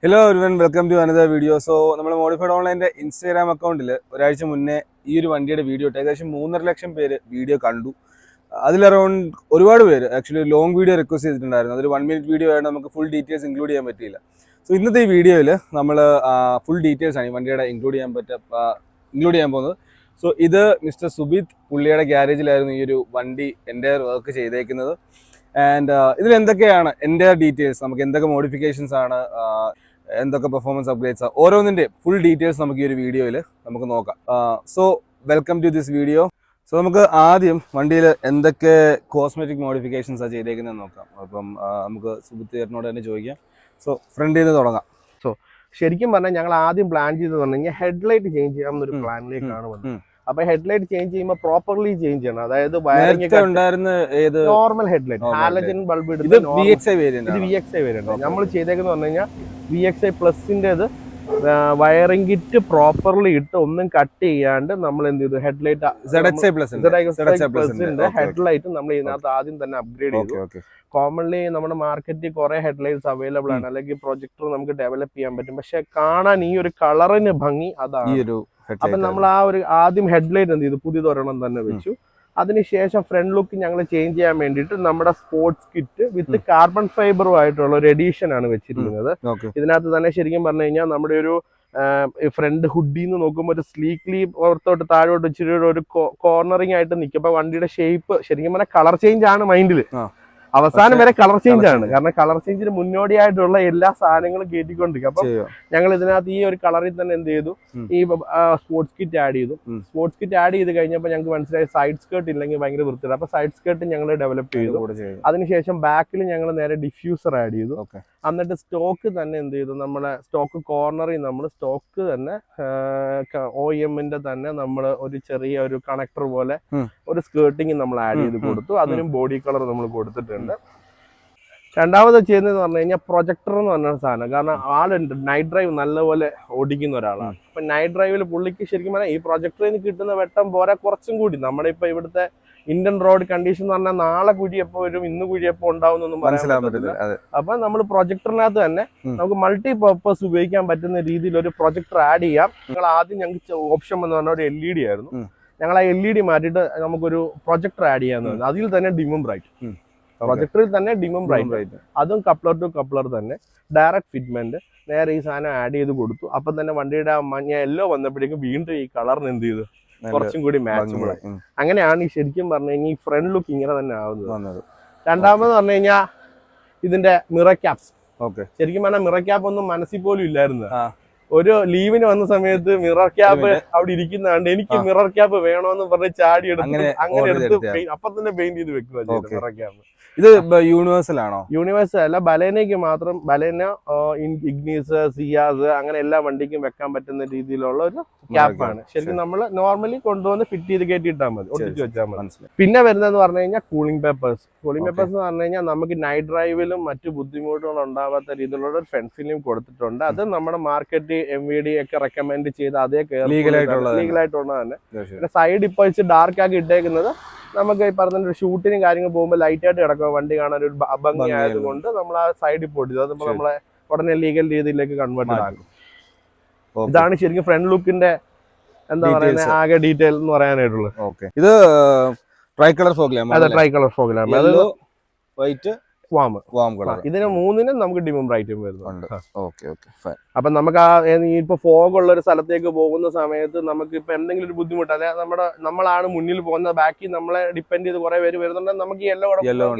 Hello everyone, welcome to another video. So നമ്മൾ modified ഓൺലൈൻ്റെ Instagram അക്കൗണ്ടിൽ ഒരാഴ്ച മുന്നേ ഈ ഒരു വണ്ടിയുടെ വീഡിയോ ഇട്ട് ഏകദേശം 3.5 ലക്ഷം പേര് വീഡിയോ കണ്ടു. അതിൽ അറൗണ്ട് ഒരുപാട് പേര് ആക്ച്വലി ലോങ് വീഡിയോ റിക്വസ്റ്റ് ചെയ്തിട്ടുണ്ടായിരുന്നു. അതൊരു 1 മിനിറ്റ് വീഡിയോ ആയിട്ട് നമുക്ക് ഫുൾ ഡീറ്റെയിൽസ് ഇൻക്ലൂഡ് ചെയ്യാൻ പറ്റിയില്ല. സോ ഇന്നത്തെ ഈ വീഡിയോയിൽ നമ്മൾ ഫുൾ ഡീറ്റെയിൽസ് ആണ് ഈ വണ്ടിയുടെ ഇൻക്ലൂഡ് ചെയ്യാൻ പോകുന്നത്. സോ ഇത് മിസ്റ്റർ സുബിത് പുള്ളിയുടെ ഗ്യാരേജിലായിരുന്നു ഈ ഒരു വണ്ടി എൻ്റെ വർക്ക് ചെയ്തേക്കുന്നത്. ആൻഡ് ഇതിൽ എന്തൊക്കെയാണ് എൻ്റെ ഡീറ്റെയിൽസ്, നമുക്ക് എന്തൊക്കെ മോഡിഫിക്കേഷൻസ് ആണ്, എന്തൊക്കെ പെർഫോമൻസ് അപ്ഗ്രേഡ്സ്, ഓരോന്നിൻ്റെ ഫുൾ ഡീറ്റെയിൽസ് നമുക്ക് ഈ ഒരു വീഡിയോയിൽ നമുക്ക് നോക്കാം. So welcome to this video. So നമുക്ക് ആദ്യം വണ്ടിയിൽ എന്തൊക്കെ കോസ്മെറ്റിക് മോഡിഫിക്കേഷൻസാണ് ചെയ്തേക്കുന്നത് നോക്കാം. അപ്പം നമുക്ക് സുബിത് ചേട്ടനോട് തന്നെ ചോദിക്കാം. സോ ഫ്രണ്ടിൽ നിന്ന് തുടങ്ങാം. സോ ശരിക്കും പറഞ്ഞാൽ ഞങ്ങൾ ആദ്യം പ്ലാൻ ചെയ്തത് പറഞ്ഞു കഴിഞ്ഞാൽ ഹെഡ്ലൈറ്റ് ചേഞ്ച് ചെയ്യാമെന്നൊരു പ്ലാനിലേക്കാണ് വന്നത്. അപ്പൊ ഹെഡ്ലൈറ്റ് ചേഞ്ച് ചെയ്യുമ്പോൾ പ്രോപ്പർലി ചേഞ്ച് ചെയ്യണം. അതായത് നോർമൽ ഹെഡ്ലൈറ്റ് ഹാലജൻ ബൾബ് ഇടുന്നത് ഇത് VXI വേരിയന്റ് നമ്മൾ ചെയ്തേക്കെന്ന് പറഞ്ഞു കഴിഞ്ഞാൽ VXI പ്ലസിൻ്റെത് വയറിംഗ് കിറ്റ് പ്രോപ്പർലി ഇട്ട് ഒന്നും കട്ട് ചെയ്യാണ്ട് നമ്മൾ എന്ത് ചെയ്തു, ഹെഡ്ലൈറ്റ് ഹെഡ്ലൈറ്റ് നമ്മൾ ഇതിനകത്ത് ആദ്യം തന്നെ അപ്ഗ്രേഡ് ചെയ്തു. കോമൺലി നമ്മുടെ മാർക്കറ്റിൽ കുറെ ഹെഡ്ലൈറ്റ്സ് അവൈലബിൾ ആണ്, അല്ലെങ്കിൽ പ്രൊജക്ടർ നമുക്ക് ഡെവലപ്പ് ചെയ്യാൻ പറ്റും. പക്ഷെ കാണാൻ ഈ ഒരു കളറിന് ഭംഗി അതാണ്. അപ്പൊ നമ്മൾ ആ ഒരു ആദ്യം ഹെഡ്ലൈറ്റ് എന്ത് ചെയ്തു, പുതിയതൊരെണ്ണം തന്നെ വെച്ചു. അതിനുശേഷം ഫ്രണ്ട് ലുക്ക് ഞങ്ങൾ ചേഞ്ച് ചെയ്യാൻ വേണ്ടിയിട്ട് നമ്മുടെ സ്പോർട്സ് കിറ്റ് വിത്ത് കാർബൺ ഫൈബറും ആയിട്ടുള്ള ഒരു എഡീഷൻ ആണ് വെച്ചിരിക്കുന്നത്. ഇതിനകത്ത് തന്നെ ശരിക്കും പറഞ്ഞു കഴിഞ്ഞാൽ നമ്മുടെ ഒരു ഫ്രണ്ട് ഹുഡിന്ന് നോക്കുമ്പോൾ ഒരു സ്ലീക്ലി പുറത്തോട്ട് താഴോട്ട് ഇച്ചിരി ഒരു കോർണറിങ് ആയിട്ട് നിൽക്കും. അപ്പൊ വണ്ടിയുടെ ഷേപ്പ് ശരിക്കും പറഞ്ഞാൽ കളർ ചേഞ്ച് ആണ് മൈൻഡിൽ, അവസാനം വരെ കളർ ചേഞ്ച് ആണ്. കാരണം കളർ ചേഞ്ചിന് മുന്നോടിയായിട്ടുള്ള എല്ലാ സാധനങ്ങളും കയറ്റിക്കൊണ്ടിരിക്കും. അപ്പൊ ഞങ്ങൾ ഇതിനകത്ത് ഈ ഒരു കളറിൽ തന്നെ എന്ത് ചെയ്തു, ഈ സ്പോർട്സ് കിറ്റ് ആഡ് ചെയ്തു. സ്പോർട്സ് കിറ്റ് ആഡ് ചെയ്ത് കഴിഞ്ഞപ്പോൾ ഞങ്ങൾക്ക് മനസ്സിലായി സൈഡ് സ്കേർട്ട് ഇല്ലെങ്കിൽ ഭയങ്കര വൃത്തിയാണ്. അപ്പൊ സൈഡ് സ്കേർട്ട് ഞങ്ങൾ ഡെവലപ്പ് ചെയ്തു. അതിനുശേഷം ബാക്കിൽ ഞങ്ങൾ നേരെ ഡിഫ്യൂസർ ആഡ് ചെയ്തു. എന്നിട്ട് സ്റ്റോക്ക് തന്നെ എന്ത് ചെയ്തു, നമ്മളെ സ്റ്റോക്ക് കോർണറിൽ നമ്മൾ സ്റ്റോക്ക് തന്നെ OEM-ന്റെ തന്നെ നമ്മൾ ഒരു ചെറിയ ഒരു കണക്ടർ പോലെ ഒരു സ്കേർട്ടിങ് നമ്മൾ ആഡ് ചെയ്ത് കൊടുത്തു. അതിനും ബോഡി കളർ നമ്മൾ കൊടുത്തിട്ടുണ്ട്. രണ്ടാമത് ചെയ്യുന്നതെന്ന് പറഞ്ഞു കഴിഞ്ഞാൽ പ്രൊജക്ടർ എന്ന് പറഞ്ഞ സാധനം. കാരണം ആളുണ്ട് നൈറ്റ് ഡ്രൈവ് നല്ലപോലെ ഓടിക്കുന്ന ഒരാളാണ്. അപ്പൊ നൈറ്റ് ഡ്രൈവിൽ പുള്ളിക്ക് ശരിക്കും പറഞ്ഞാൽ ഈ പ്രൊജക്ടറിൽ നിന്ന് കിട്ടുന്ന വെട്ടം പോരാ, കുറച്ചും കൂടി നമ്മുടെ ഇപ്പൊ ഇവിടുത്തെ ഇന്ത്യൻ റോഡ് കണ്ടീഷൻ എന്ന് പറഞ്ഞാൽ നാളെ കുഴിയപ്പോ വരും, ഇന്ന് കുഴിയപ്പോ ഉണ്ടാവുന്നൊന്നും പറയാൻ പറ്റില്ല. അപ്പൊ നമ്മൾ പ്രൊജക്ടറിനകത്ത് തന്നെ നമുക്ക് മൾട്ടി പർപ്പസ് ഉപയോഗിക്കാൻ പറ്റുന്ന രീതിയിൽ ഒരു പ്രൊജക്ടർ ആഡ് ചെയ്യാം. ഞങ്ങൾ ആദ്യം ഞങ്ങൾക്ക് ഓപ്ഷൻ എന്ന് പറഞ്ഞ ഒരു LED ആയിരുന്നു. ഞങ്ങൾ ആ LED മാറ്റിയിട്ട് നമുക്കൊരു പ്രൊജക്ടർ ആഡ് ചെയ്യാന്ന് പറഞ്ഞു. അതിൽ തന്നെ ഡിമും ബ്രൈറ്റ്, പ്രൊജക്ടറിൽ തന്നെ ഡിമും ബ്രൈറ്റ്, അതും കപ്ലർ ടു കപ്ലർ തന്നെ ഡയറക്റ്റ് ഫിറ്റ്മെന്റ് നേരെ ഈ സാധനം ആഡ് ചെയ്ത് കൊടുത്തു. അപ്പൊ തന്നെ വണ്ടിയുടെ മഞ്ഞ യെല്ലോ വന്നപ്പോഴേക്കും വീണ്ടും ഈ കളറിന് എന്ത് ചെയ്തു, കുറച്ചും കൂടി മാച്ചബിൾ ആയി. അങ്ങനെയാണ് ഈ ശരിക്കും പറഞ്ഞു കഴിഞ്ഞാൽ ഈ ഫ്രണ്ട് ലുക്ക് ഇങ്ങനെ തന്നെ ആവുന്നത്. രണ്ടാമത് പറഞ്ഞു കഴിഞ്ഞാൽ ഇതിന്റെ മിറർ ക്യാപ്സ്. ശരിക്കും പറഞ്ഞാൽ മിറർ ക്യാപ്പ് ഒന്നും മനസ്സിൽ പോലും ഇല്ലായിരുന്നു. ഒരു ലീവിന് വന്ന സമയത്ത് മിറർ ക്യാപ്പ് അവിടെ ഇരിക്കുന്നതുകൊണ്ട് എനിക്ക് മിറർ ക്യാപ്പ് വേണമെന്ന് പറഞ്ഞ് ചാടി എടുത്ത് അങ്ങനെ എടുത്ത് അപ്പൊ തന്നെ പെയിന്റ് ചെയ്ത് വെക്കുക മിറർ ക്യാപ്പ്. ഇത് യൂണിവേഴ്സൽ ആണോ? യൂണിവേഴ്സൽ അല്ല, ബലേനയ്ക്ക് മാത്രം. ബലേന, ഇഗ്നീസ്, സിയാസ് അങ്ങനെ എല്ലാ വണ്ടിക്കും വെക്കാൻ പറ്റുന്ന രീതിയിലുള്ള ഒരു ക്യാപ്പാണ്. ശരിക്കും നമ്മൾ നോർമലി കൊണ്ടുവന്ന് ഫിറ്റ് ചെയ്ത് കയറ്റി ഇട്ടാൽ മതി, ഒട്ടിച്ച് വെച്ചാൽ മതി. പിന്നെ വരുന്നതെന്ന് പറഞ്ഞു കഴിഞ്ഞാൽ കൂളിംഗ് പേപ്പേഴ്സ്. കൂളിംഗ് പേപ്പേഴ്സ് എന്ന് പറഞ്ഞു കഴിഞ്ഞാൽ നമുക്ക് നൈറ്റ് ഡ്രൈവിലും മറ്റു ബുദ്ധിമുട്ടുകളും ഉണ്ടാവാത്ത രീതിയിലുള്ള ഒരു ഫ്രണ്ട് ഫിലിം കൊടുത്തിട്ടുണ്ട്. അത് നമ്മുടെ മാർക്കറ്റ് MVD ഒക്കെ റെക്കമെൻഡ് ചെയ്ത് അതേ ലീഗലായിട്ടുള്ള തന്നെ. പിന്നെ സൈഡ് ഇപ്പൊ വെച്ച് ഡാർക്ക് ആക്കി ഇട്ടേക്കുന്നത് നമുക്ക് ഈ പറഞ്ഞ ഷൂട്ടിനും കാര്യങ്ങൾ പോകുമ്പോൾ ലൈറ്റ് ആയിട്ട് കിടക്കുക, വണ്ടി കാണാൻ ഒരു ഭംഗി ആയതുകൊണ്ട് നമ്മൾ ആ സൈഡിൽ പൊട്ടിച്ചത് അതിപ്പോ നമ്മളെ ഉടനെ ലീഗൽ രീതിയിലേക്ക് കൺവേർട്ട് ആക്കും. ഇതാണ് ശരിക്കും ഫ്രണ്ട് ലുക്കിന്റെ എന്താ പറയുക ആകെ ഡീറ്റെയിൽ എന്ന് പറയാനായിട്ടുള്ളത്. ഇത് ട്രൈ കളർ ഫോഗ് ലാമ്പ്. അതെ, ട്രൈ കളർ ഫോഗ് ലാമ്പ്. അത് വൈറ്റ് വാം കളർ. ഇതിന് മൂന്നിനും നമുക്ക് ഡിമും ബ്രൈറ്റും വരുന്നുണ്ട്. അപ്പൊ നമുക്ക് ഇപ്പൊ ഫോഗ് ഉള്ള ഒരു സ്ഥലത്തേക്ക് പോകുന്ന സമയത്ത് നമുക്ക് ഇപ്പൊ എന്തെങ്കിലും ഒരു ബുദ്ധിമുട്ട്, അതായത് നമ്മളാണ് മുന്നിൽ പോകുന്നത്, ബാക്കി നമ്മളെ ഡിപ്പെൻഡ് ചെയ്ത് കുറെ പേര് വരുന്നുണ്ടെങ്കിൽ നമുക്ക് യെല്ലോ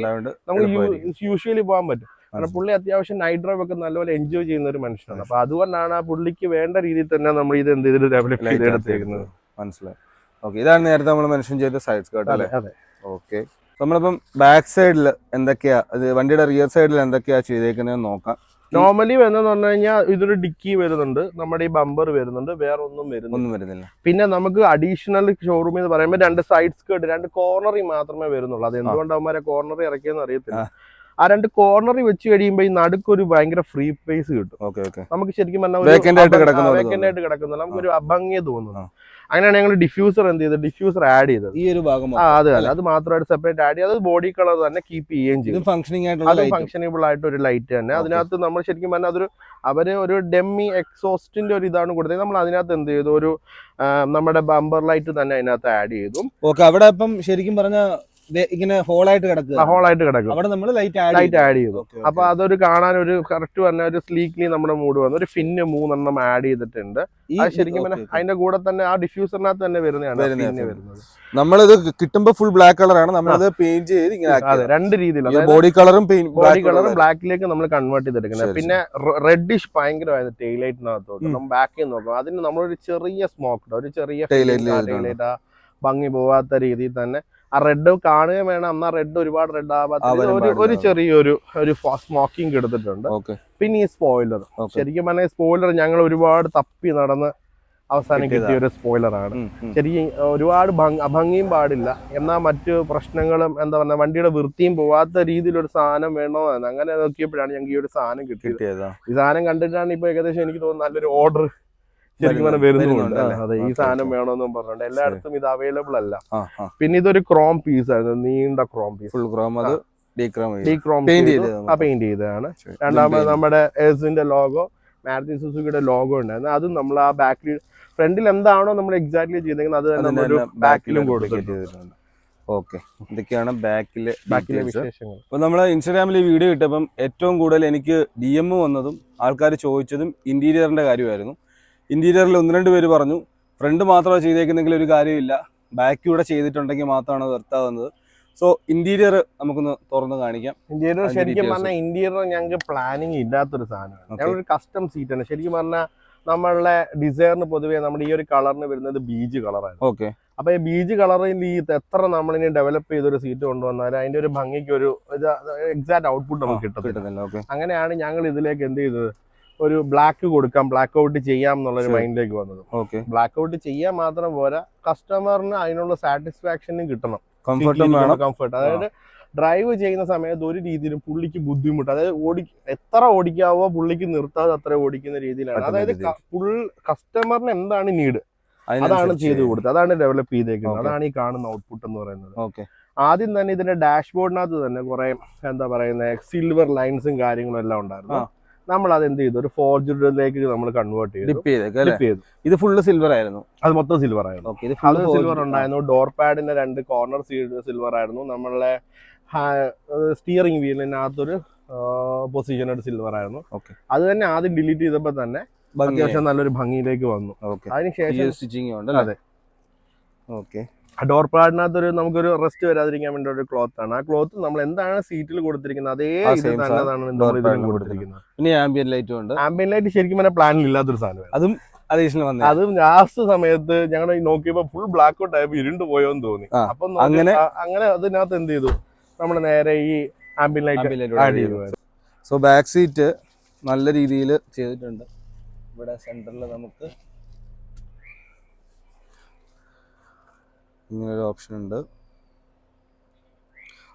നമുക്ക് യൂഷ്വലി പോകാൻ പറ്റും. കാരണം പുള്ളി അത്യാവശ്യം നൈറ്റ് ഡ്രൈവ് ഒക്കെ നല്ലപോലെ എൻജോയ് ചെയ്യുന്ന ഒരു മനുഷ്യനാണ്. അപ്പൊ അതുകൊണ്ടാണ് ആ പുള്ളിക്ക് വേണ്ട രീതിയിൽ തന്നെ നമ്മൾ ഇത് എന്ത് ചെയ്തിട്ട് ഡെവലപ്പ് ചെയ്തെടുത്തേക്കുന്നത്. മനസ്സിലായി. ഇതാണ് നേരത്തെ നമ്മൾ മെൻഷൻ ചെയ്ത സൈഡ് സ്കേർട്ട് അല്ലേ? അതെ. ഓക്കെ, നമ്മളിപ്പം ബാക്ക് സൈഡിൽ എന്തൊക്കെയാ, വണ്ടിയുടെ റിയർ സൈഡിൽ എന്തൊക്കെയാ ചെയ്തേക്കുന്നത് നോക്കാം. നോർമലി വരുന്നതെന്ന് പറഞ്ഞു കഴിഞ്ഞാൽ ഇതൊരു ഡിക്കി വരുന്നുണ്ട്, നമ്മുടെ ഈ ബമ്പർ വരുന്നുണ്ട്, വേറെ ഒന്നും വരുന്നില്ല. പിന്നെ നമുക്ക് അഡീഷണൽ ഷോറൂമിൽ എന്ന് പറയുമ്പോൾ 2 സൈഡ് സ്കേർട്ട്, 2 കോർണറിൽ മാത്രമേ വരുന്നുള്ളൂ. അത് എന്തുകൊണ്ട് അവന്മാരെ കോർണറിൽ ഇറക്കിയെന്ന് അറിയത്തില്ല. ആ 2 കോർണറിൽ വെച്ച് കഴിയുമ്പോൾ ഈ നടുക്കൊരു ഭയങ്കര ഫ്രീ സ്പേസ് കിട്ടും. നമുക്ക് ശരിക്കും പറഞ്ഞാൽ വേക്കന്റ് ആയിട്ട് കിടക്കുന്നില്ല, നമുക്കൊരു അഭംഗി തോന്നുന്നു. അങ്ങനെയാണ് ഞങ്ങൾ ഡിഫ്യൂസർ എന്ത് ചെയ്തത്, ഡിഫ്യൂസർ ആഡ് ചെയ്തത് ഈ ഒരു ഭാഗം അതെ അത് മാത്രമായിട്ട് സെപ്പറേറ്റ് ആഡ് ചെയ്ത് അത് ബോഡി കളർ തന്നെ കീപ്പ് ചെയ്യുകയും ചെയ്യും. അത് ഫംഗ്ഷനബിൾ ആയിട്ട് ഒരു ലൈറ്റ് തന്നെ. അതിനകത്ത് നമ്മൾ ശരിക്കും പറഞ്ഞാൽ അവര് ഒരു ഡെമ്മി എക്സോസ്റ്റിന്റെ ഒരു ഇതാണ് കൊടുത്തത്. നമ്മൾ അതിനകത്ത് എന്ത് ചെയ്തു, ഒരു നമ്മുടെ ബമ്പർ ലൈറ്റ് തന്നെ അതിനകത്ത് ആഡ് ചെയ്തു. ഓക്കെ, അവിടെ ഇപ്പം ശരിക്കും പറഞ്ഞ ഇങ്ങനെ ഹോളായിട്ട് കിടക്കും, അവിടെ നമ്മൾ ലൈറ്റ് ആഡ് ചെയ്തു. അപ്പൊ അതൊരു കാണാൻ ഒരു കറക്റ്റ് പറഞ്ഞ ഒരു സ്ലീക്ലി നമ്മുടെ മൂഡ് വന്നു. ഒരു ഫിന്ന് 3 ആഡ് ചെയ്തിട്ടുണ്ട്. അത് ശരിക്കും പറഞ്ഞാൽ അതിന്റെ കൂടെ തന്നെ ആ ഡിഫ്യൂസറിനകത്ത് തന്നെ വരുന്നത്. നമ്മളിത് കിട്ടുമ്പോ ഫുൾ ബ്ലാക്ക് കളറാണ്, നമ്മളത് പെയിന്റ് ചെയ്ത് ഇങ്ങനെ രണ്ട് രീതിയിൽ ബോഡി കളറും ബ്ലാക്കിലേക്ക് നമ്മൾ കൺവേർട്ട് ചെയ്തെടുക്കുന്നത്. പിന്നെ റെഡിഷ് ഭയങ്കരമായത് ടെയിലൈറ്റിനകത്തോട്ട് നമ്മൾ ബാക്കിൽ നോക്കാം. അതിന് നമ്മളൊരു ചെറിയ സ്മോക്ക്, ഒരു ചെറിയ ടെയിലൈറ്റ് ഭംഗി പോവാത്ത രീതിയിൽ തന്നെ ആ റെഡ് കാണുകയും വേണം. എന്നാ റെഡ് ഒരുപാട് റെഡ് ആവാത്ത ഒരു ചെറിയൊരു സ്മോക്കിംഗ് എടുത്തിട്ടുണ്ട്. പിന്നെ ഈ സ്പോയിലർ, ശരിക്കും പറഞ്ഞാൽ സ്പോയിലർ ഞങ്ങൾ ഒരുപാട് തപ്പി നടന്ന് അവസാനം കിട്ടിയ ഒരു സ്പോയിലറാണ്. ശരിക്കും ഒരുപാട് അഭംഗിയും പാടില്ല, എന്നാൽ മറ്റു പ്രശ്നങ്ങളും എന്താ പറയുക വണ്ടിയുടെ വൃത്തിയും പോവാത്ത രീതിയിലൊരു സാധനം വേണമെന്ന് അങ്ങനെ നോക്കിയപ്പോഴാണ് ഞങ്ങൾക്ക് ഈ ഒരു സാധനം കിട്ടിയത്. ഈ സാധനം കണ്ടിട്ടാണ് ഇപ്പൊ ഏകദേശം എനിക്ക് തോന്നുന്നു നല്ലൊരു ഓർഡർ ശരിക്കും പറഞ്ഞാൽ വരുന്നുണ്ട്. അതെ, ഈ സാധനം വേണമെന്നും പറഞ്ഞുകൊണ്ട് എല്ലായിടത്തും ഇത് അവൈലബിൾ അല്ല. പിന്നെ ഇതൊരു ക്രോം പീസ് ആയിരുന്നു, നീണ്ട ക്രോം പീസ്, ഫുൾ ക്രോം. അത് പെയിന്റ് ചെയ്തതാണ്. രണ്ടാമത് നമ്മുടെ എസിന്റെ ലോഗോ, മാരുതി സുസുക്കിയുടെ ലോഗോ ഉണ്ടായിരുന്നു. അതും നമ്മൾ ആ ബാക്കിൽ ഫ്രണ്ടിൽ എന്താണോ നമ്മൾ എക്സാക്ട്ലി ചെയ്തേക്കുന്നത് അത് തന്നെ നമ്മൾ ബാക്കിലും കൊടുത്തിട്ടുണ്ട്. ഓക്കെ, ഇതൊക്കെയാണ് ബാക്കിലെ വിശേഷങ്ങൾ. അപ്പൊ നമ്മള് ഇൻസ്റ്റാഗ്രാമിൽ ഈ വീഡിയോ ഇട്ടപ്പം ഏറ്റവും കൂടുതൽ എനിക്ക് DM വന്നതും ആൾക്കാർ ചോദിച്ചതും ഇന്റീരിയറിന്റെ കാര്യമായിരുന്നു. ഇന്റീരിയറിൽ 1-2 പേര് പറഞ്ഞു ഫ്രണ്ട് മാത്രമേ ചെയ്തേക്കുന്നെങ്കിൽ ഒരു കാര്യമില്ല, ബാക്ക് കൂടെ ചെയ്തിട്ടുണ്ടെങ്കിൽ മാത്രമാണ് വെർത്താവുന്നത്. സോ ഇന്റീരിയർ നമുക്കൊന്ന് തുറന്ന് കാണിക്കാം. ഇന്റീരിയർ ശരിക്കും പറഞ്ഞാൽ ഇന്റീരിയർ ഞങ്ങൾക്ക് പ്ലാനിങ് ഇല്ലാത്തൊരു സാധനമാണ്. ഞങ്ങളൊരു കസ്റ്റം സീറ്റാണ്. ശരിക്കും പറഞ്ഞാൽ നമ്മളുടെ ഡിസൈറിന് പൊതുവേ നമ്മുടെ ഈ ഒരു കളറിന് വരുന്നത് ബീജ് കളറാണ്. ഓക്കെ, അപ്പൊ ഈ ബീജ് കളറിൽ ഈ എത്ര നമ്മളിനി ഡെവലപ്പ് ചെയ്തൊരു സീറ്റ് കൊണ്ടുവന്നാലും അതിന്റെ ഒരു ഭംഗിക്ക് ഒരു എക്സാക്ട് ഔട്ട്പുട്ട് നമുക്ക് കിട്ടത്തില്ല. അങ്ങനെയാണ് ഞങ്ങൾ ഇതിലേക്ക് എന്ത് ചെയ്തത്, ഒരു ബ്ലാക്ക് കൊടുക്കാം, ബ്ലാക്ക് ഔട്ട് ചെയ്യാം എന്നുള്ളൊരു മൈൻഡിലേക്ക് വന്നത്. ബ്ലാക്ക് ഔട്ട് ചെയ്യാൻ മാത്രം പോരാ, കസ്റ്റമറിന് അതിനുള്ള സാറ്റിസ്ഫാക്ഷനും കിട്ടണം, കംഫർട്ട്. അതായത് ഡ്രൈവ് ചെയ്യുന്ന സമയത്ത് ഒരു രീതിയിലും പുള്ളിക്ക് ബുദ്ധിമുട്ട്, അതായത് എത്ര ഓടിക്കാവോ പുള്ളിക്ക് നിർത്താതെ അത്ര ഓടിക്കുന്ന രീതിയിലാണ്. അതായത് കസ്റ്റമറിന് എന്താണ് നീഡ് അതാണ് ചെയ്ത് കൊടുത്തത്, അതാണ് ഡെവലപ്പ് ചെയ്തേക്കുന്നത്. അതാണ് ഈ കാണുന്ന ഔട്ട്പുട്ട് എന്ന് പറയുന്നത്. ആദ്യം തന്നെ ഇതിന്റെ ഡാഷ്ബോർഡിനകത്ത് തന്നെ കുറെ എന്താ പറയുന്നത് സിൽവർ ലൈൻസും കാര്യങ്ങളും എല്ലാം ഉണ്ടായിരുന്നു. നമ്മൾ അത് എന്ത് ചെയ്തു, ഒരു ഫോർജുഡിലേക്ക് നമ്മൾ കൺവേർട്ട് ചെയ്തു. ഇത് ഫുള്ള് സിൽവർ ആയിരുന്നു, അത് മൊത്തം സിൽവർ ആയിരുന്നു. അത് സിൽവർ ഉണ്ടായിരുന്നു. ഡോർ പാഡിന്റെ 2 കോർണർ സിൽവർ ആയിരുന്നു. നമ്മളെ സ്റ്റിയറിംഗ് വീലിനകത്തൊരു പൊസിഷനഡ് സിൽവർ ആയിരുന്നു. അത് തന്നെ ആദ്യം ഡിലീറ്റ് ചെയ്തപ്പോ തന്നെ അത്യാവശ്യം നല്ലൊരു ഭംഗിയിലേക്ക് വന്നു. അതിനുശേഷം അതെ, ഡോർ പാഡിനകത്തൊരു നമുക്കൊരു റെസ്റ്റ് വരാതിരിക്കാൻ വേണ്ടി ഒരു ക്ലോത്ത് ആണ്. ആ ക്ലോത്ത് നമ്മൾ എന്താണ് സീറ്റിൽ കൊടുത്തിരിക്കുന്നത് അതേ ഇത് തന്നെയാണ് കൊടുത്തിരിക്കുന്നത്. പിന്നെ ആംബിയൻ ലൈറ്റും ഉണ്ട്. ആംബിയൻ ലൈറ്റ് ശരിക്കും പറഞ്ഞാൽ പ്ലാനിൽ ഇല്ലാത്തൊരു സാധനം. അതും ലാസ്റ്റ് സമയത്ത് ഞങ്ങൾ നോക്കിയപ്പോ ഫുൾ ബ്ലാക്ക് ഔട്ട് ആയപ്പോ ഇരുണ്ട് പോയോന്ന് തോന്നി. അപ്പൊ അങ്ങനെ അതിനകത്ത് എന്ത് ചെയ്തു, നമ്മൾ നേരെ ഈ ആംബിയൻ ലൈറ്റ് ആഡ് ചെയ്തു. സോ ബാക്ക് സീറ്റ് നല്ല രീതിയിൽ ചെയ്തിട്ടുണ്ട്. ഇവിടെ സെന്ററിൽ നമുക്ക് ഇങ്ങനൊരു ഓപ്ഷൻ ഉണ്ട്.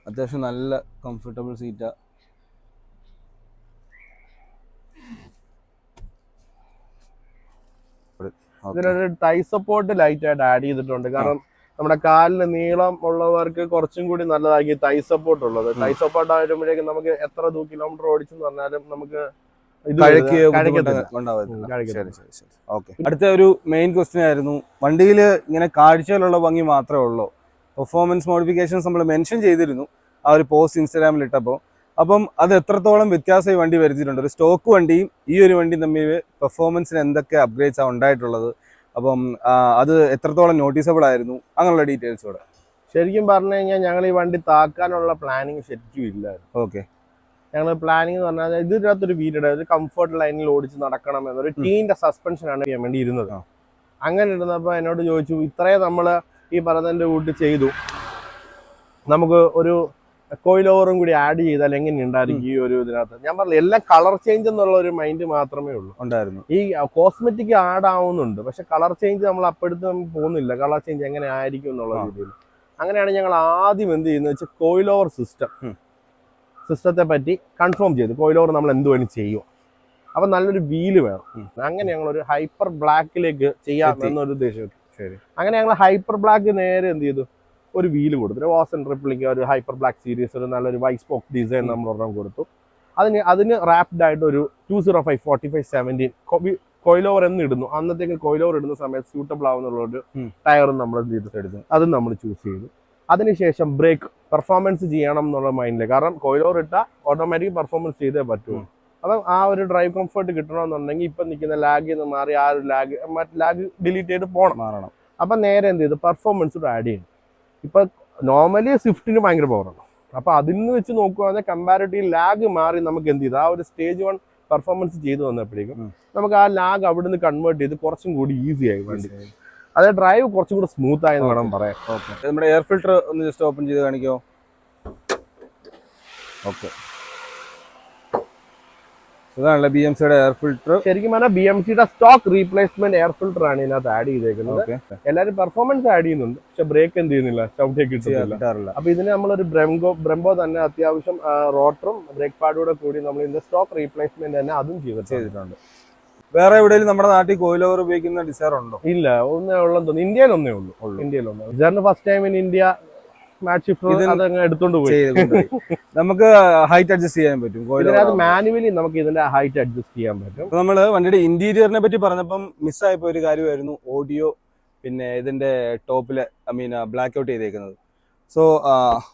അത്യാവശ്യം നല്ല കംഫർട്ടബിൾ സീറ്റാ. ഇതിനൊരു ടൈ സപ്പോർട്ട് ലൈറ്റ് ആയിട്ട് ആഡ് ചെയ്തിട്ടുണ്ട്. കാരണം നമ്മുടെ കാലിന് നീളം ഉള്ളവർക്ക് കുറച്ചും കൂടി നല്ലതാക്കി ടൈ സപ്പോർട്ട് ഉള്ളത്. ടൈ സപ്പോർട്ട് ആയിട്ടുമ്പോഴേക്കും നമുക്ക് എത്ര കിലോമീറ്റർ ഓടിച്ചെന്ന് പറഞ്ഞാലും നമുക്ക് അടുത്ത ഒരു മെയിൻ ക്വസ്റ്റ്യൻ ആയിരുന്നു, വണ്ടിയിൽ ഇങ്ങനെ കാഴ്ചയിലുള്ള ഭംഗി മാത്രമേ ഉള്ളൂ, പെർഫോമൻസ് മോഡിഫിക്കേഷൻസ് നമ്മൾ മെൻഷൻ ചെയ്തിരുന്നു ആ ഒരു പോസ്റ്റ് ഇൻസ്റ്റാഗ്രാമിൽ ഇട്ടപ്പോൾ. അപ്പം അത് എത്രത്തോളം വ്യത്യാസം ഈ വണ്ടി വരുത്തിയിട്ടുണ്ട്, ഒരു സ്റ്റോക്ക് വണ്ടിയും ഈ ഒരു വണ്ടിയും തമ്മിൽ പെർഫോമൻസിന് എന്തൊക്കെ അപ്ഗ്രേഡ്സ് ആണ് ഉണ്ടായിട്ടുള്ളത്, അപ്പം അത് എത്രത്തോളം നോട്ടീസബിൾ ആയിരുന്നു, അങ്ങനെയുള്ള ഡീറ്റെയിൽസ് കൂടെ. ശരിക്കും പറഞ്ഞു കഴിഞ്ഞാൽ ഞങ്ങൾ ഈ വണ്ടി താക്കാനുള്ള പ്ലാനിങ് ശരിക്കും ഇല്ലായിരുന്നു. ഓക്കെ, ഞങ്ങൾ പ്ലാനിങ് എന്ന് പറഞ്ഞാൽ ഇതിനകത്തൊരു വീഡിയോ ഒരു കംഫർട്ട് ലൈനിൽ ഓടിച്ച് നടക്കണം എന്നൊരു ടീന്റെ സസ്പെൻഷനാണ് ചെയ്യാൻ വേണ്ടി ഇരുന്നത്. അങ്ങനെ ഇരുന്നപ്പോൾ എന്നോട് ചോദിച്ചു, ഇത്രയും നമ്മൾ ഈ പറഞ്ഞതിൻ്റെ കൂട്ട് ചെയ്തു, നമുക്ക് ഒരു കോയിൽ ഓവറും കൂടി ആഡ് ചെയ്താൽ എങ്ങനെ ഉണ്ടായിരിക്കും ഈ ഒരു ഇതിനകത്ത്. ഞാൻ പറഞ്ഞു എല്ലാം കളർ ചേഞ്ച് എന്നുള്ള ഒരു മൈൻഡ് മാത്രമേ ഉള്ളൂ ഉണ്ടായിരുന്നു. ഈ കോസ്മെറ്റിക് ആഡ് ആവുന്നുണ്ട്, പക്ഷെ കളർ ചേഞ്ച് നമ്മൾ അപ്പോഴത്തെ പോകുന്നില്ല, കളർ ചേഞ്ച് എങ്ങനെ ആയിരിക്കും എന്നുള്ള രീതിയിൽ. അങ്ങനെയാണ് ഞങ്ങൾ ആദ്യം എന്ത് ചെയ്യുന്നത് വെച്ചാൽ കോയിൽ ഓവർ സിസ്റ്റത്തെ പറ്റി കൺഫേം ചെയ്തു. കോയിൽ ഓവർ നമ്മൾ എന്ത് വേണം ചെയ്യുക, അപ്പം നല്ലൊരു വീല് വേണം. അങ്ങനെ ഞങ്ങളൊരു ഹൈപ്പർ ബ്ലാക്കിലേക്ക് ചെയ്യാം എന്നൊരു ഉദ്ദേശം. ശരി. അങ്ങനെ ഞങ്ങൾ ഹൈപ്പർ ബ്ലാക്ക് നേരെ എന്ത് ചെയ്തു, ഒരു വീല് കൊടുത്തു. വാസൻ ട്രിപ്പിളിക്ക് ഒരു ഹൈപ്പർ ബ്ലാക്ക് സീരീസ്, ഒരു നല്ലൊരു വൈറ്റ് സ്പോക്ക് ഡിസൈൻ നമ്മൾ ഒരെണ്ണം കൊടുത്തു. അതിന് റാപ്ഡ് ആയിട്ട് ഒരു 205 45 17 കോയിലോവർ എന്ന് ഇടുന്നു. അന്നത്തേക്ക് കോയിലോവർ ഇടുന്ന സമയത്ത് സ്യൂട്ടബിൾ ആവുന്നുള്ളൊരു ടയറും നമ്മൾ എന്ത് ചെയ്തു, അതും നമ്മൾ ചൂസ് ചെയ്തു. അതിനുശേഷം ബ്രേക്ക് പെർഫോമൻസ് ചെയ്യണം എന്നുള്ള മൈൻഡില്, കാരണം കോയിലോവർ ഇട്ടാൽ ഓട്ടോമാറ്റിക് പെർഫോമൻസ് ചെയ്തേ പറ്റുള്ളൂ. അപ്പം ആ ഒരു ഡ്രൈവ് കംഫർട്ട് കിട്ടണമെന്നുണ്ടെങ്കിൽ ഇപ്പം നിൽക്കുന്ന ലാഗിൽ നിന്ന് മാറി ആ ഒരു ലാഗ് ഡിലീറ്റ് ചെയ്ത് മാറണം. അപ്പം നേരെ എന്ത് ചെയ്തു, പെർഫോമൻസ് ആഡ് ചെയ്യും. ഇപ്പം നോർമലി സ്വിഫ്റ്റിന് ഭയങ്കര പവറാണ്. അപ്പോൾ അതിൽ നിന്ന് വെച്ച് നോക്കുകയാണെങ്കിൽ കമ്പാരിറ്റീവ് ലാഗ് മാറി നമുക്ക് എന്ത് ചെയ്തു, ആ ഒരു സ്റ്റേജ് 1 പെർഫോമൻസ് ചെയ്തു വന്നപ്പോഴേക്കും നമുക്ക് ആ ലാഗ് അവിടെ നിന്ന് കൺവേർട്ട് ചെയ്ത് കുറച്ചും കൂടി ഈസി ആയി വണ്ടി. അത് ഡ്രൈവ് കുറച്ചും കൂടി സ്മൂത്ത് ആയെന്ന് വേണം പറയാൻ. നമ്മുടെ എയർ ഫിൽറ്റർ ഒന്ന് ജസ്റ്റ് ഓപ്പൺ ചെയ്ത് കാണിക്കോ? ഓക്കെ, ഇതാണല്ലേ BMCയുടെ എയർ ഫിൽറ്റർ. ശരിക്കും പറഞ്ഞാൽ BMCയുടെ സ്റ്റോക്ക് റീപ്ലേസ്മെന്റ് എയർ ഫിൽറ്റർ ആണ് ഇതിനകത്ത് ആഡ് ചെയ്തേക്കുന്നത്. എല്ലാവരും പെർഫോമൻസ് ആഡ് ചെയ്യുന്നുണ്ട്, പക്ഷെ ബ്രേക്ക് എന്ത് ചെയ്യുന്നില്ല, ചവിട്ടിയൊക്കെ കിട്ടാറില്ല. അപ്പൊ ഇതിന് നമ്മളൊരു ബ്രെംബോ തന്നെ അത്യാവശ്യം റോട്ടറും ബ്രേക്ക് പാഡൂടെ കൂടി നമ്മൾ ഇതിന്റെ സ്റ്റോക്ക് റീപ്ലേസ്മെന്റ് തന്നെ അതും ചെയ്തിട്ടുണ്ട്. വേറെ എവിടെയെങ്കിലും നമ്മുടെ നാട്ടിൽ കോയിലോവർ ഉപയോഗിക്കുന്ന ഡിസൈർ ഉണ്ടോ? ഇല്ല, ഒന്നേ ഉള്ളെന്ന് തോന്നുന്നു. ഇന്ത്യയിൽ ഒന്നേ ഉള്ളൂ. ഡിസൈറിന് ഫസ്റ്റ് ടൈം ഇൻ ഇന്ത്യ മാറ്റ് ഷിഫ്റ്റർ അതങ്ങ് എടുത്തോണ്ട് പോയി. നമുക്ക് ഹൈറ്റ് അഡ്ജസ്റ്റ് ചെയ്യാൻ പറ്റും. ഇതിനകത്ത് മാനുവലി നമുക്ക് ഇതിന്റെ ഹൈറ്റ് അഡ്ജസ്റ്റ് ചെയ്യാൻ പറ്റും. നമ്മള് വണ്ടിയുടെ ഇന്റീരിയറിനെ പറ്റി പറഞ്ഞപ്പം മിസ്സായപ്പോ ഒരു കാര്യമായിരുന്നു ഓഡിയോ, പിന്നെ ഇതിന്റെ ടോപ്പില് ബ്ലാക്ക് ഔട്ട് ചെയ്തേക്കുന്നത്. സോ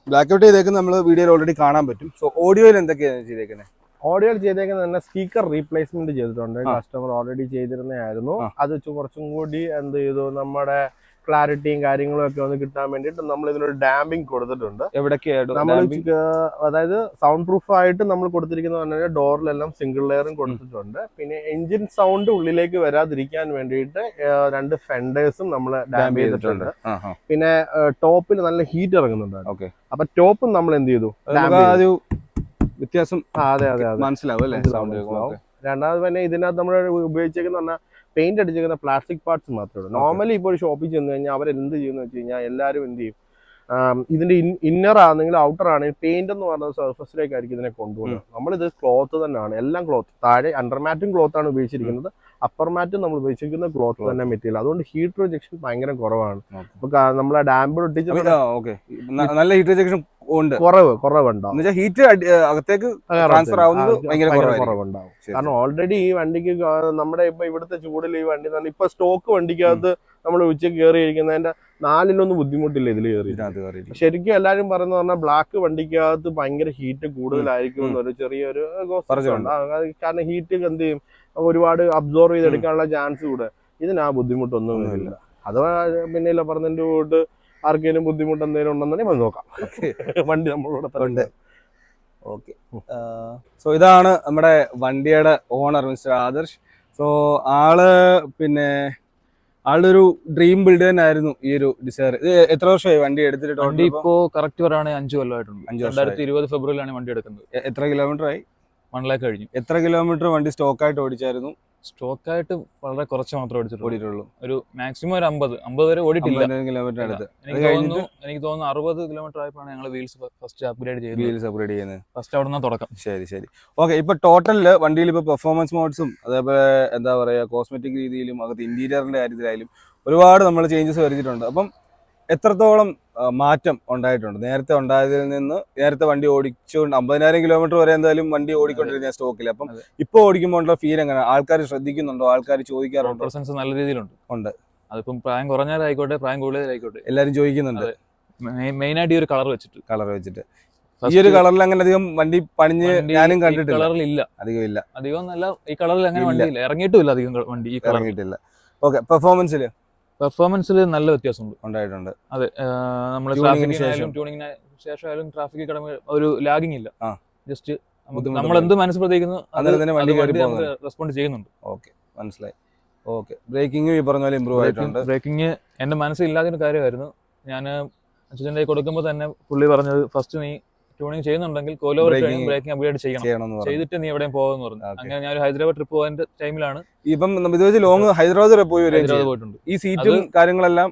ബ്ലാക്ക് ഔട്ട് ചെയ്തേക്കുന്നത് നമ്മൾ വീഡിയോയിൽ ഓൾറെഡി കാണാൻ പറ്റും. സോ ഓഡിയോയിൽ എന്തൊക്കെയാണ് ചെയ്തേക്കുന്നത്? ഓഡിയോയിൽ ചെയ്തേക്കുന്നത് തന്നെ സ്പീക്കർ റീപ്ലേസ്മെന്റ് ചെയ്തിട്ടുണ്ട്. കസ്റ്റമർ ഓൾറെഡി ചെയ്തിരുന്നതായിരുന്നു. അത് കുറച്ചും കൂടി എന്ത് ചെയ്തു, നമ്മുടെ ക്ലാരിറ്റിയും കാര്യങ്ങളും ഒക്കെ ഒന്ന് കിട്ടാൻ വേണ്ടിയിട്ട് നമ്മൾ ഇതിനൊരു ഡാമ്പിംഗ് കൊടുത്തിട്ടുണ്ട്. നമ്മൾ അതായത് സൗണ്ട് പ്രൂഫ് ആയിട്ട് നമ്മൾ കൊടുത്തിരിക്കുന്നത് പറഞ്ഞാൽ ഡോറിലെല്ലാം സിംഗിൾ ലെയറും കൊടുത്തിട്ടുണ്ട്. പിന്നെ എഞ്ചിൻ സൗണ്ട് ഉള്ളിലേക്ക് വരാതിരിക്കാൻ വേണ്ടിയിട്ട് 2 ഫെൻഡേഴ്സും നമ്മൾ ഡാമ്പ് ചെയ്തിട്ടുണ്ട്. പിന്നെ ടോപ്പിൽ നല്ല ഹീറ്റ് ഇറങ്ങുന്നുണ്ട്. അപ്പൊ ടോപ്പും നമ്മൾ എന്ത് ചെയ്തു, വ്യത്യാസം മനസ്സിലാവും അല്ലേ? രണ്ടാമത് പിന്നെ ഇതിനകത്ത് നമ്മൾ ഉപയോഗിച്ചേക്കുന്ന പറഞ്ഞാൽ പെയിന്റ് അടിച്ചിരിക്കുന്ന പ്ലാസ്റ്റിക് പാർട്സ് മാത്രമേ ഉള്ളൂ. നോർമലി ഇപ്പോൾ ഒരു ഷോപ്പിൽ ചെന്ന് കഴിഞ്ഞാൽ അവരെന്ത് ചെയ്യുമെന്ന് വെച്ച് കഴിഞ്ഞാൽ എല്ലാവരും എന്ത് ചെയ്യും, ഇതിന്റെ ഇന്നർ ആണെങ്കിൽ ഔട്ടർ ആണെങ്കിൽ പെയിന്റ് എന്ന് പറഞ്ഞ സർഫസിലേക്കായിരിക്കും ഇതിനെ കൊണ്ടുപോകുന്നത്. നമ്മളിത് ക്ലോത്ത് തന്നെയാണ്, എല്ലാം ക്ലോത്ത്. താഴെ അണ്ടർമാറ്റും ക്ലോത്ത് ആണ് ഉപയോഗിച്ചിരിക്കുന്നത്, അപ്പർ മാറ്റും നമ്മൾ ഉപയോഗിച്ചിരിക്കുന്ന ക്ലോത്ത് തന്നെ മെറ്റീരിയൽ. അതുകൊണ്ട് ഹീറ്റ് റിജക്ഷൻ ഭയങ്കര കുറവാണ്. അപ്പൊ നമ്മൾ ആ ഡാമ്പിൽ ഒട്ടിച്ച് നല്ല ഹീറ്റ് റിജക്ഷൻ കുറവുണ്ടാവും. ഹീറ്റ് അകത്തേക്ക് ട്രാൻസ്ഫർ ആവുന്നത് ഭയങ്കര കുറവുണ്ടാവും. കാരണം ഓൾറെഡി ഈ വണ്ടിക്ക് നമ്മുടെ ഇപ്പൊ ഇവിടുത്തെ ചൂടിൽ ഈ വണ്ടി തന്നെ ഇപ്പൊ സ്റ്റോക്ക് വണ്ടിക്കകത്ത് നമ്മൾ ഉച്ചയ്ക്ക് കയറിയിരിക്കുന്നതിന്റെ 4-1 ബുദ്ധിമുട്ടില്ല ഇതിൽ കയറി. ശരിക്കും എല്ലാരും പറയുന്ന പറഞ്ഞാൽ ബ്ലാക്ക് വണ്ടിക്കകത്ത് ഭയങ്കര ഹീറ്റ് കൂടുതലായിരിക്കും എന്നൊരു ചെറിയൊരു കാരണം ഹീറ്റ് എന്ത് ചെയ്യും, ഒരുപാട് അബ്സോർവ് ചെയ്തെടുക്കാനുള്ള ചാൻസ് കൂടെ. ഇതിന് ആ ബുദ്ധിമുട്ടൊന്നും ഇല്ല. അഥവാ പിന്നെ ഇല്ല പറഞ്ഞതിന്റെ കൂട്ട് ആർക്കെങ്കിലും ബുദ്ധിമുട്ട് എന്തെങ്കിലും ഉണ്ടെന്നുണ്ടെങ്കിൽ നോക്കാം. വണ്ടി നമ്മളോട് ഉണ്ട്. ഓക്കെ, സോ ഇതാണ് നമ്മുടെ വണ്ടിയുടെ ഓണർ മിസ്റ്റർ ആദർശ്. സോ ആളുടെ ഒരു ഡ്രീം ബിൽഡ് തന്നെ ആയിരുന്നു ഈ ഒരു ഡിസൈർ. ഇത് എത്ര വർഷമായി വണ്ടി എടുത്തിട്ട്? വണ്ടി ഇപ്പോ കറക്റ്റ് പറയുകയാണെങ്കിൽ 5 കൊല്ലമായിട്ടുണ്ട്. 2020 ഫെബ്രുവരിയിലാണ് വണ്ടി എടുക്കുന്നത്. എത്ര കിലോമീറ്റർ ആയി? 1 lakh കഴിഞ്ഞു. എത്ര കിലോമീറ്റർ വണ്ടി സ്റ്റോക്കായിട്ട് ഓടിച്ചായിരുന്നു? സ്റ്റോക്കായിട്ട് വളരെ കുറച്ച് മാത്രമേ ഓടിച്ചിട്ടുള്ളൂ. ഒരു മാക്സിമം ഒരു 50 വരെ ഓടിയിട്ടില്ല. കിലോമീറ്റർ അടുത്ത്. എനിക്ക് തോന്നുന്നു 60 കിലോമീറ്റർ ആയപ്പോഴാണ് ഞങ്ങൾ വീൽസ് ഫസ്റ്റ് അപ്ഗ്രേഡ് ചെയ്യുന്നത്. ഫസ്റ്റ് അവിടെ നിന്ന് തുടക്കം. ശരി. ഓക്കെ, ഇപ്പൊ ടോട്ടലില് വണ്ടിയിൽ ഇപ്പൊ പെർഫോമൻസ് മോഡ്സും അതേപോലെ എന്താ പറയാ കോസ്മെറ്റിക് രീതിയിലും അകത്ത് ഇന്റീരിയറിന്റെ കാര്യത്തിലായാലും ഒരുപാട് നമ്മൾ ചേഞ്ചസ് വരുത്തിയിട്ടുണ്ട്. അപ്പം എത്രത്തോളം മാറ്റം ഉണ്ടായിട്ടുണ്ട് നേരത്തെ ഉണ്ടായതിൽ നിന്ന്? നേരത്തെ വണ്ടി ഓടിച്ചുകൊണ്ട് 50,000 കിലോമീറ്റർ വരെ എന്തായാലും വണ്ടി ഓടിക്കൊണ്ടിരുന്ന സ്റ്റോക്കിൽ. അപ്പം ഇപ്പൊ ഓടിക്കുമ്പോൾ ഫീൽ എങ്ങനെ? ആൾക്കാർ ശ്രദ്ധിക്കുന്നുണ്ടോ? ആൾക്കാർ ചോദിക്കാറുണ്ടോ? പ്രസൻസ് നല്ല രീതിയിലുണ്ട്. അതിപ്പം പ്രായം കുറഞ്ഞാലായിക്കോട്ടെ പ്രായം കൂടുതലായിക്കോട്ടെ എല്ലാവരും ചോദിക്കുന്നുണ്ട്. മെയിനായിട്ട് ഈ ഒരു കളർ വെച്ചിട്ട് ഈ ഒരു കളറിൽ അങ്ങനെ അധികം വണ്ടി പണിഞ്ഞ് ഞാനും കണ്ടിട്ടില്ല. കളറിലില്ല, അധികം നല്ല ഈ കളറിൽ അങ്ങനെ വണ്ടിയില്ല, ഇറങ്ങിയിട്ടില്ല അധികം വണ്ടി ഈ ഇറങ്ങിയിട്ടില്ല. ഓക്കെ, പെർഫോമൻസിൽ നല്ല വ്യത്യാസം ഉണ്ടായിട്ടുണ്ട്. അതെ, നമ്മൾ ട്യൂണിങ്ങിന് ശേഷമായാലും ട്രാഫിക്കിൽ കിടന്ന് ഒരു ലാഗിങ് ഇല്ല. ജസ്റ്റ് നമ്മൾ എന്ത് മനസ്സ് പ്രതികരിക്കുന്നു റെസ്പോണ്ട് ചെയ്യുന്നുണ്ട്. ഓക്കെ, മനസ്സിലായി. ഓക്കെ, ബ്രേക്കിംഗ് ഈ പറഞ്ഞ പോലെ ഇമ്പ്രൂവ് ആയിട്ടുണ്ട്. ബ്രേക്കിംഗ് എന്റെ മനസ്സില്ലാത്തൊരു കാര്യമായിരുന്നു. ഞാൻ അച്ഛൻ്റെ കൊടുക്കുമ്പോൾ തന്നെ പുള്ളി പറഞ്ഞത് ഫസ്റ്റ് നീ ട്യൂണിങ് ചെയ്യുന്നുണ്ടെങ്കിൽ കോലോവർ ബ്രേക്കിംഗ് അപ്ഗ്രേഡ് ചെയ്യണം, ചെയ്തിട്ട് നീ എവിടെയും പോകുമെന്ന് പറഞ്ഞു. അങ്ങനെ ഞാൻ ഒരു ഹൈദരാബാദ് ട്രിപ്പ് പോയതിന്റെ ടൈമിലാണ് ഇപ്പം ഇത് വെച്ച് ലോങ് ഹൈദരാബാദ് പോയിട്ടുണ്ട്. ഈ സീറ്റും കാര്യങ്ങളെല്ലാം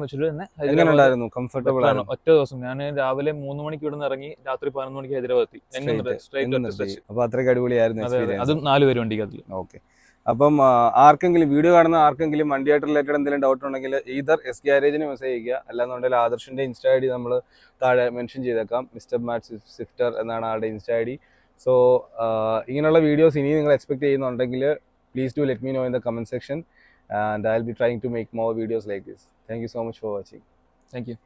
വെച്ചിട്ട് തന്നെ ഹൈദരാബാദ് കംഫർട്ടബിൾ ആണ്. ഒറ്റ ദിവസം ഞാൻ രാവിലെ 3 മണിക്ക് ഇവിടെ നിന്ന് ഇറങ്ങി രാത്രി 11 മണിക്ക് ഹൈദരാബാദ് എത്തി. അപ്പൊ അത്രയ്ക്ക് അടിപൊളിയായിരുന്നു. അതും 4 പേര് വണ്ടിക്ക് അതിൽ. ഓക്കെ, അപ്പം ആർക്കെങ്കിലും വീഡിയോ കാണുന്ന ആർക്കെങ്കിലും വണ്ടിയായിട്ട് റിലേറ്റഡ് എന്തെങ്കിലും ഡൗട്ട് ഉണ്ടെങ്കിൽ ഈതർ എസ് ഗ്യാരേജിന് മെസ്സേജ് ചെയ്യുക, അല്ലാന്നുണ്ടെങ്കിൽ ആദർശിൻ്റെ ഇൻസ്റ്റാ ഐ ഡി നമ്മൾ താഴെ മെൻഷൻ ചെയ്തേക്കാം. മിസ്റ്റർ മാറ്റ് സ്വിഫ്റ്റർ എന്നാണ് ആളുടെ ഇൻസ്റ്റാ ഐ ഡി. സോ ഇങ്ങനെയുള്ള വീഡിയോസ് ഇനി നിങ്ങൾ എക്സ്പെക്ട് ചെയ്യുന്നുണ്ടെങ്കിൽ please do let me know in the comment section, and I'll be trying to make more videos like this. Thank you so much for watching. Thank you.